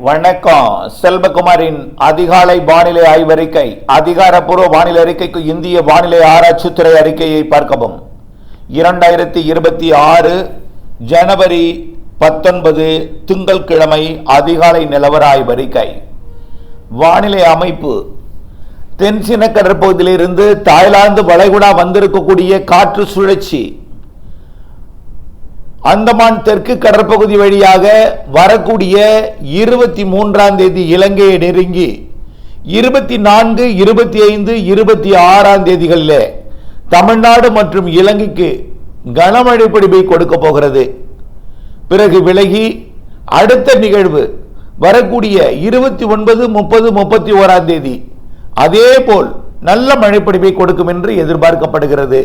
வணக்கம். செல்வகுமாரின் அதிகாலை வானிலை ஆய்வறிக்கை. அதிகாரப்பூர்வ வானிலை அறிக்கைக்கு இந்திய வானிலை ஆராய்ச்சித்துறை அறிக்கையை பார்க்கவும். 2026 ஜனவரி 19 திங்கட்கிழமை அதிகாலை நிலவர ஆய்வறிக்கை. வானிலை அமைப்பு: தென்சீன கடற்பகுதியிலிருந்து தாய்லாந்து வளைகுடா வந்திருக்கக்கூடிய காற்று சுழற்சி அந்தமான் தெற்கு கடற்பகுதி வழியாக வரக்கூடிய 23ஆம் தேதி இலங்கையை நெருங்கி 24, 25, 26ஆம் தேதிகளில் தமிழ்நாடு மற்றும் இலங்கைக்கு கனமழை பொழிவை கொடுக்க போகிறது. பிறகு விலகி அடுத்த நிகழ்வு வரக்கூடிய 29, 30, 31ஆம் தேதி அதே போல் நல்ல மழைப்பொழிவை கொடுக்கும் என்று எதிர்பார்க்கப்படுகிறது.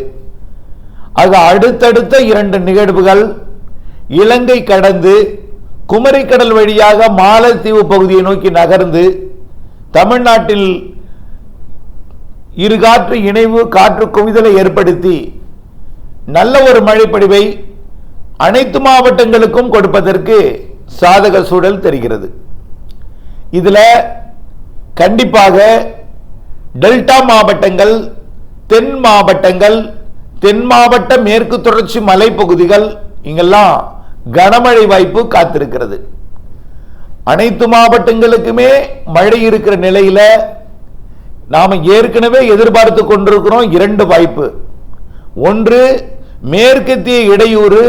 ஆக அடுத்தடுத்த 2 நிகழ்வுகள் இலங்கை கடந்து குமரிக்கடல் வழியாக மாலத்தீவு பகுதியை நோக்கி நகர்ந்து தமிழ்நாட்டில் இரு காற்று இணைவு காற்று குவிதலை ஏற்படுத்தி நல்ல ஒரு மழைப்பொழிவை அனைத்து மாவட்டங்களுக்கும் கொடுப்பதற்கு சாதக சூழல் தெரிகிறது. இதில் கண்டிப்பாக டெல்டா மாவட்டங்கள், தென் மாவட்டங்கள், தென் மாவட்ட மேற்கு தொடர்ச்சி மலைப்பகுதிகள் இங்கெல்லாம் கனமழை வாய்ப்பு காத்திருக்கிறது. அனைத்து மாவட்டங்களுக்குமே மழை இருக்கிற நிலையில நாம ஏற்கனவே எதிர்பார்த்து கொண்டிருக்கிறோம் 2 வாய்ப்பு. ஒன்று, மேற்கத்திய இடையூறு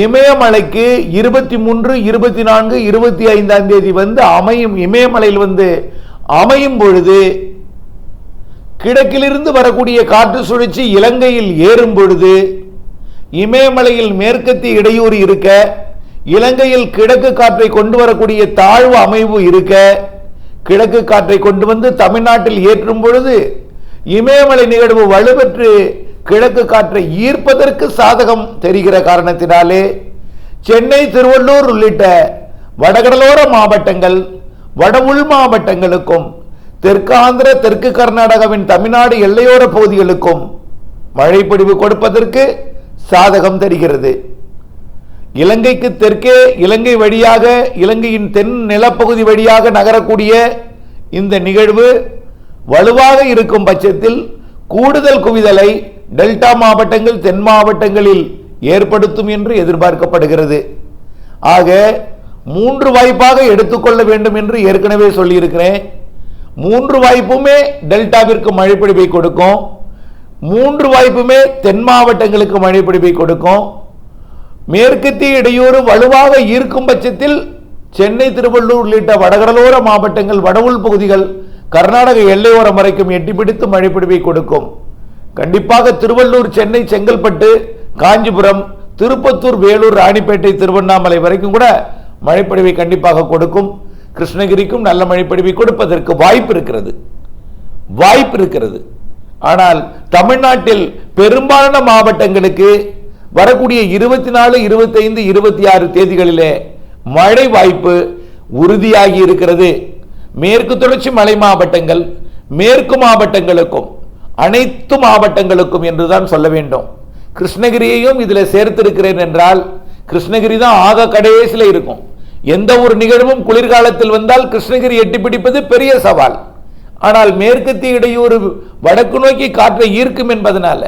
இமயமலைக்கு 23, 24, 25ஆம் தேதி வந்து அமையும். இமயமலையில் வந்து அமையும் பொழுது கிழக்கிலிருந்து வரக்கூடிய காற்று சுழற்சி இலங்கையில் ஏறும் பொழுது இமயமலையில் மேற்கத்திய இடையூறு இருக்க, இலங்கையில் கிழக்கு காற்றை கொண்டு வரக்கூடிய தாழ்வு அமைவு இருக்க, கிழக்கு காற்றை கொண்டு வந்து தமிழ்நாட்டில் ஏற்றும் பொழுது இமயமலை நிகழ்வு வலுப்பெற்று கிழக்கு காற்றை ஈர்ப்பதற்கு சாதகம் தெரிகிற காரணத்தினாலே சென்னை, திருவள்ளூர் உள்ளிட்ட வடகடலோர மாவட்டங்கள், வட உள் மாவட்டங்களுக்கும் தெற்காந்திர, தெற்கு கர்நாடகாவின் தமிழ்நாடு எல்லையோர பகுதிகளுக்கும் மழைப்பொழிவு கொடுப்பதற்கு சாதகம் தெரிகிறது. இலங்கைக்கு தெற்கே இலங்கை வழியாக, இலங்கையின் தென் நிலப்பகுதி வழியாக நகரக்கூடிய இந்த நிகழ்வு வலுவாக இருக்கும் பட்சத்தில் கூடுதல் குவிதலை டெல்டா மாவட்டங்கள், தென் மாவட்டங்களில் ஏற்படுத்தும் என்று எதிர்பார்க்கப்படுகிறது. ஆக 3 வாய்ப்பாக எடுத்துக்கொள்ள வேண்டும் என்று ஏற்கனவே சொல்லியிருக்கிறேன். 3 வாய்ப்புமே டெல்டாவிற்கு மழைப்பொழிவை கொடுக்கும். 3 வாய்ப்புமே தென் மாவட்டங்களுக்கு மழைப்பொழிவை கொடுக்கும். மேற்கத்திய இடையூறு வலுவாக ஈர்க்கும் பட்சத்தில் சென்னை, திருவள்ளூர் உள்ளிட்ட வடகடலோர மாவட்டங்கள், வடவுள் பகுதிகள், கர்நாடக எல்லையோரம் வரைக்கும் எட்டிப்பிடித்து மழைப்பொழிவை கொடுக்கும். கண்டிப்பாக திருவள்ளூர், சென்னை, செங்கல்பட்டு, காஞ்சிபுரம், திருப்பத்தூர், வேலூர், ராணிப்பேட்டை, திருவண்ணாமலை வரைக்கும் கூட மழைப்பொழிவை கண்டிப்பாக கொடுக்கும். கிருஷ்ணகிரிக்கும் நல்ல மழைப்பொழிவை கொடுப்பதற்கு வாய்ப்பு இருக்கிறது. ஆனால் தமிழ்நாட்டில் பெரும்பாலான மாவட்டங்களுக்கு வரக்கூடிய 24, 25, 26 தேதிகளிலே மழை வாய்ப்பு உறுதியாகி இருக்கிறது. மேற்கு தொடர்ச்சி மலை மாவட்டங்கள், மேற்கு மாவட்டங்களுக்கும் அனைத்து மாவட்டங்களுக்கும் என்றுதான் சொல்ல வேண்டும். கிருஷ்ணகிரியையும் இதில் சேர்த்திருக்கிறேன் என்றால் கிருஷ்ணகிரி தான் ஆக கடைசியில் இருக்கும். எந்த ஒரு நிகழ்வும் குளிர்காலத்தில் வந்தால் கிருஷ்ணகிரி எட்டி பிடிப்பது பெரிய சவால். ஆனால் மேற்கத்திய இடையூறு வடக்கு நோக்கி காற்றை ஈர்க்கும் என்பதனால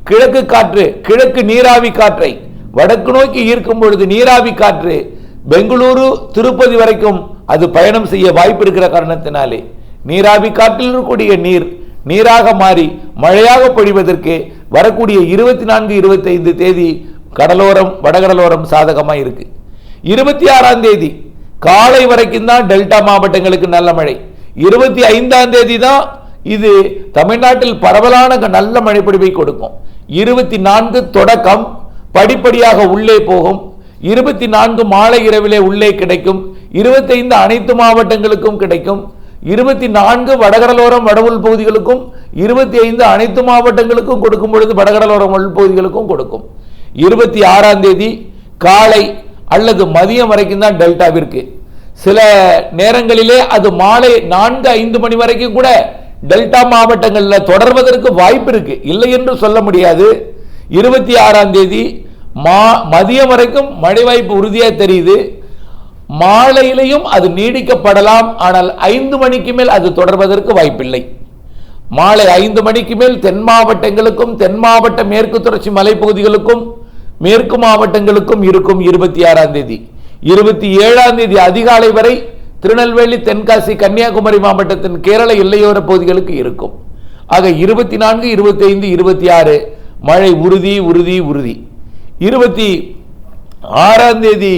கிழக்கு காற்று, கிழக்கு நீராவி காற்றை வடக்கு நோக்கி ஈர்க்கும் பொழுது நீராவி காற்று பெங்களூரு, திருப்பதி வரைக்கும் அது பயணம் செய்ய வாய்ப்பு இருக்கிற காரணத்தினாலே நீராவி காற்றில் இருக்கக்கூடிய நீராக மாறி மழையாக பொழிவதற்கு வரக்கூடிய 24, 25 தேதி கடலோரம், வடகடலோரம் சாதகமாக இருக்கு. 26ஆம் தேதி காலை வரைக்கும் தான் டெல்டா மாவட்டங்களுக்கு நல்ல மழை. 25ஆம் தேதி தான் இது தமிழ்நாட்டில் பரவலான நல்ல மழைப்பொழிவை கொடுக்கும். 24 தொடக்கம் படிப்படியாக உள்ளே போகும். 24 மாலை இரவிலே உள்ளே கிடைக்கும். 25 அனைத்து மாவட்டங்களுக்கும் கிடைக்கும். 24 வடகடலோரம், வடவுள் பகுதிகளுக்கும், 25 அனைத்து மாவட்டங்களுக்கும் கொடுக்கும் பொழுது வடகடலோரம் உள்பகுதிகளுக்கும் கொடுக்கும். 26ஆம் தேதி காலை அல்லது மதியம் வரைக்கும் தான் டெல்டாவிற்கு. சில நேரங்களிலே அது மாலை 4, 5 மணி வரைக்கும் கூட டெல்டா மாவட்டங்களில் தொடர்வதற்கு வாய்ப்பு இருக்கு, இல்லை என்று சொல்ல முடியாது. 26ஆம் தேதி மதியம் வரைக்கும் மழை வாய்ப்பு உறுதியாக தெரியுது. மாலையிலையும் அது நீடிக்கப்படலாம். ஆனால் 5 மணிக்கு மேல் அது தொடர்வதற்கு வாய்ப்பில்லை. மாலை 5 மணிக்கு மேல் தென் மாவட்டங்களுக்கும் தென் மாவட்ட மேற்கு தொடர்ச்சி மலைப்பகுதிகளுக்கும் மேற்கு மாவட்டங்களுக்கும் இருக்கும் 26ஆம் தேதி. 27ஆம் தேதி அதிகாலை வரை திருநெல்வேலி, தென்காசி, கன்னியாகுமரி மாவட்டத்தின் கேரள எல்லையோர பகுதிகளுக்கு இருக்கும். ஆக 24, 25, 26 மழை உறுதி உறுதி உறுதி. 26ஆம் தேதி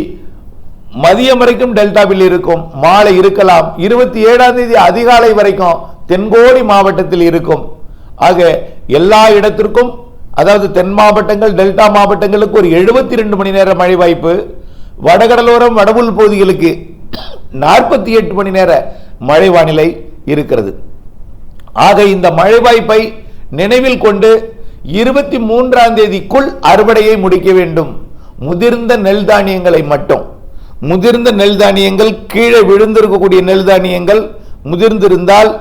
மதியம் வரைக்கும் டெல்டாவில் இருக்கும், மாலை இருக்கலாம். 27ஆம் தேதி அதிகாலை வரைக்கும் தென்கோடி மாவட்டத்தில் இருக்கும். ஆக எல்லா இடத்திற்கும், அதாவது தென் மாவட்டங்கள் டெல்டா மாவட்டங்களுக்கு ஒரு 72 மணி நேர மழை வாய்ப்பு, வடகடலோரம் வடபுல் பகுதிகளுக்கு 48 மணி நேர மழை வானிலை இருக்கிறது. ஆக இந்த மழை வாய்ப்பை நினைவில் கொண்டு 23ஆம் தேதிக்குள் அறுவடையை முடிக்க வேண்டும். முதிர்ந்த நெல் தானியங்களை மட்டும், முதிர்ந்த நெல் தானியங்கள், கீழே விழுந்திருக்கக்கூடிய நெல் தானியங்கள் முதிர்ந்திருந்தால்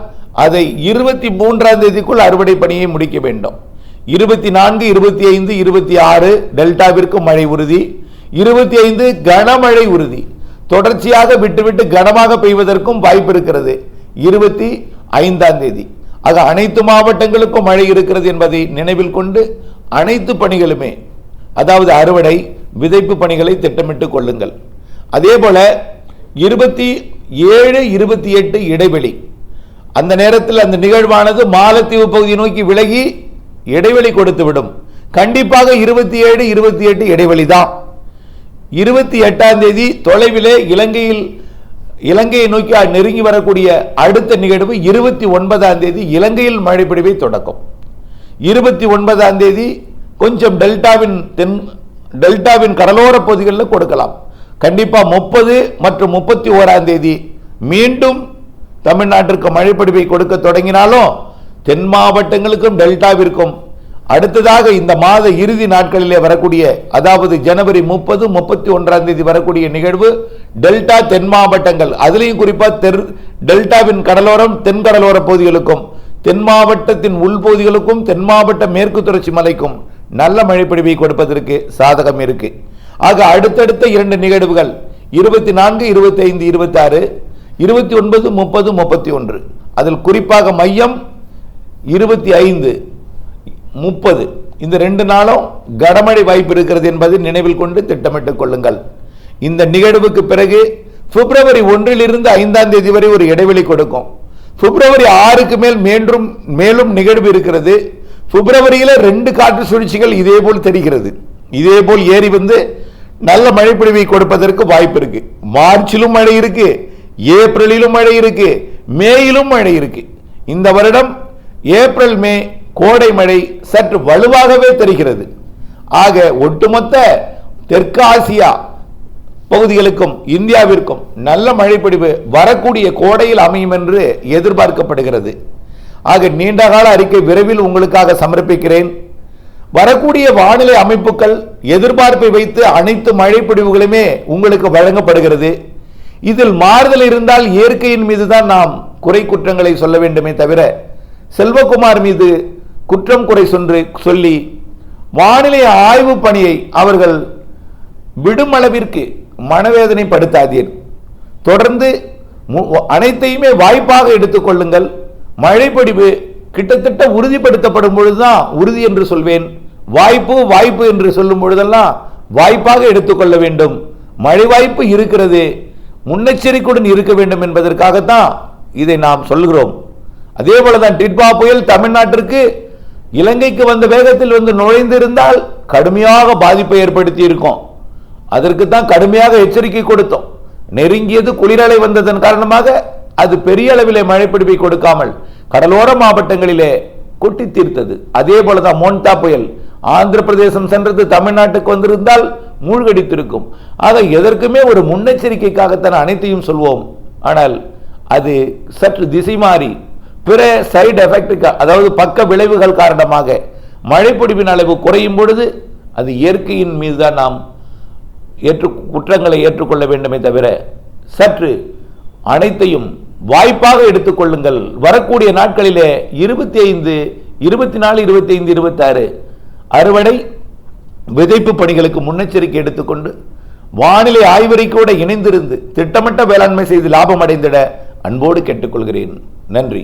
அதை 23ஆம் தேதிக்குள் அறுவடை பணியை முடிக்க வேண்டும். 24, 25, 26 டெல்டாவிற்கு மழை உறுதி. 25 கனமழை உறுதி. தொடர்ச்சியாக விட்டுவிட்டு கனமாக பெய்வதற்கும் வாய்ப்பு இருக்கிறது 25ஆம் தேதி. ஆக அனைத்து மாவட்டங்களுக்கும் மழை இருக்கிறது என்பதை நினைவில் கொண்டு அனைத்து பணிகளுமே, அதாவது அறுவடை, விதைப்பு பணிகளை திட்டமிட்டுக் கொள்ளுங்கள். அதே போல 27, 28 இடைவெளி, அந்த நேரத்தில் அந்த நிகழ்வானது மாலத்தீவு பகுதியை நோக்கி விலகி இடைவெளி கொடுத்துவிடும். கண்டிப்பாக 27, 28 இடைவெளி தான். 28ஆம் தேதி தொலைவிலே இலங்கையை நோக்கி நெருங்கி வரக்கூடிய அடுத்த நிகழ்வு 29ஆம் தேதி இலங்கையில் மழை பொழிவை தொடக்கும். 29ஆம் தேதி கொஞ்சம் டெல்டாவின் கடலோர பகுதிகளில் கொடுக்கலாம். கண்டிப்பா 30 மற்றும் 31ஆம் தேதி மீண்டும் தமிழ்நாட்டிற்கு மழை பொழிவை கொடுக்க தொடங்கினாலும் தென் மாவட்டங்களுக்கும் டெல்டாவிற்கும் அடுத்ததாக இந்த மாத இறுதி நாட்களிலே வரக்கூடிய, அதாவது ஜனவரி 30, 31ஆம் தேதி வரக்கூடிய நிகழ்வு டெல்டா தென் மாவட்டங்கள், அதிலையும் குறிப்பா டெல்டாவின் கடலோரம் தென் கடலோர பகுதிகளுக்கும் தென் மாவட்டத்தின் உள்பகுதிகளுக்கும் தென் மாவட்ட மேற்கு தொடர்ச்சி மலைக்கும் நல்ல மழை பொழிவை கொடுப்பதற்கு சாதகம் இருக்கு. ஆக அடுத்தடுத்த 2 நிகழ்வுகள் 24, 25, 26, 29, 30, 31, அதில் குறிப்பாக மையம் 25, 30 இந்த 2 நாளும் கனமழை வாய்ப்பு இருக்கிறது என்பதை நினைவில் கொண்டு திட்டமிட்டுக் கொள்ளுங்கள். இந்த நிகழ்வுக்கு பிறகு பிப்ரவரி 1 to 5ஆம் தேதி வரை ஒரு இடைவெளி கொடுக்கும். பிப்ரவரி 6க்கு மேலும் நிகழ்வு இருக்கிறது. பிப்ரவரியில் 2 காற்று சுழற்சிகள் இதேபோல் தெரிகிறது. இதேபோல் ஏறி வந்து நல்ல மழை பொழிவை கொடுப்பதற்கு வாய்ப்பு இருக்கு. மார்ச்சிலும் மழை இருக்கு, ஏப்ரலிலும் மழை இருக்கு, மேயிலும் மழை இருக்கு. இந்த வருடம் ஏப்ரல் மே கோடை மழை சற்று வலுவாகவே தெரிகிறது. ஆக ஒட்டுமொத்த தெற்கு ஆசியா பகுதிகளுக்கும் இந்தியாவிற்கும் நல்ல மழை பொழிவு வரக்கூடிய கோடையில் அமையும் என்று எதிர்பார்க்கப்படுகிறது. ஆக நீண்டகால அறிக்கை விரைவில் உங்களுக்காக சமர்ப்பிக்கிறேன். வரக்கூடிய வானிலை அமைப்புகள் எதிர்பார்ப்பை வைத்து அனைத்து மழை பொழிவுகளுமே உங்களுக்கு வழங்கப்படுகிறது. இதில் மாறுதல் இருந்தால் இயற்கையின் மீது தான் நாம் குறை குற்றங்களை சொல்ல வேண்டுமே தவிர செல்வகுமார் மீது குற்றம் குறை சொல்லி வானிலை ஆய்வு பணியை அவர்கள் விடும் அளவிற்கு மனவேதனை படுத்தாதீர். தொடர்ந்து அனைத்தையுமே வாய்ப்பாக எடுத்துக் கொள்ளுங்கள். மழை பொழிவு கிட்டத்தட்ட உறுதிப்படுத்தப்படும் பொழுதுதான் உறுதி என்று சொல்வேன். வாய்ப்பு என்று சொல்லும் பொழுதெல்லாம் வாய்ப்பாக எடுத்துக்கொள்ள வேண்டும். மழை வாய்ப்பு இருக்கிறது, முன்னெச்சரிக்கையுடன் இருக்க வேண்டும் என்பதற்காகத்தான் இதை நாம் சொல்கிறோம். அதே போலதான் டிட்பா புயல் தமிழ்நாட்டிற்கு இலங்கைக்கு வந்த வேகத்தில் வந்து நுழைந்திருந்தால் கடுமையாக பாதிப்பை ஏற்படுத்தி இருக்கும். அதற்கு தான் கடுமையாக எச்சரிக்கை கொடுத்தோம். நெருங்கியது குளிரலை வந்ததன் காரணமாக அது பெரிய அளவிலே மழை பொழிவை கொடுக்காமல் கடலோர மாவட்டங்களிலே கொட்டி தீர்த்தது. அதே போலதான் மோன்தா புயல் ஆந்திர பிரதேசம் சென்றது, தமிழ்நாட்டுக்கு வந்திருந்தால் மூழ்கடித்திருக்கும். ஆக எதற்குமே ஒரு முன்னெச்சரிக்கைக்காகத்தான் அனைத்தையும் சொல்வோம். ஆனால் அது சற்று திசை மாறி பிற சைடு எஃபெக்ட், அதாவது பக்க விளைவுகள் காரணமாக மழை பொழிவின் அளவு குறையும் பொழுது அது இயற்கையின் மீதுதான் நாம் குற்றங்களை ஏற்றுக்கொள்ள வேண்டுமே தவிர சற்று அனைத்தையும் வாய்ப்பாக எடுத்துக்கொள்ளுங்கள். வரக்கூடிய நாட்களிலே 25, 24, 25, 26 அறுவடை விதைப்பு பணிகளுக்கு முன்னெச்சரிக்கை எடுத்துக்கொண்டு வானிலை ஆய்வறிக்கையோடு இணைந்திருந்து திட்டமிட்ட வேளாண்மை செய்து லாபம் அடைந்திட அன்போடு கேட்டுக்கொள்கிறேன். நன்றி.